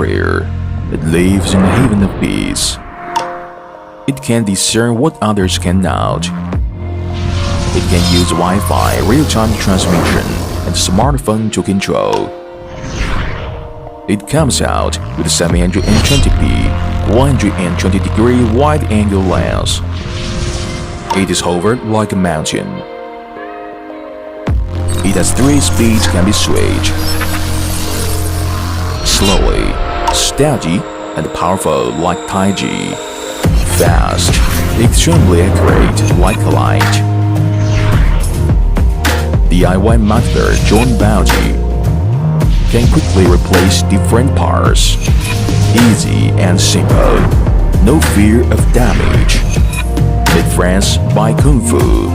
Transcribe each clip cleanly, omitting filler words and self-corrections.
warrior. It lives in a haven of peace. It can discern what others cannot. It can use Wi-Fi, real-time transmission, and smartphone to control. It comes out with 720p, 120-degree wide-angle lens. It is hovered like a mountain. It has 3 speeds can be switched: slowly, steady, and powerful like Taiji. Fast, extremely accurate like a light. DIY master joint bounty can quickly replace different parts. Easy and simple, no fear of damage. Meet friends by Kung Fu.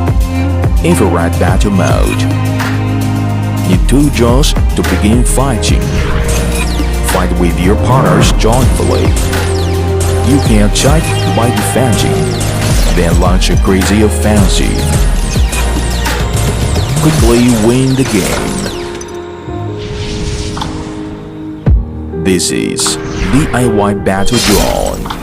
Infrared battle mode. Need 2 jaws to begin fighting. Fight with your partners joyfully. You can attack by defending, then launch a crazy offensive. Quickly win the game. This is DIY Battle Drone.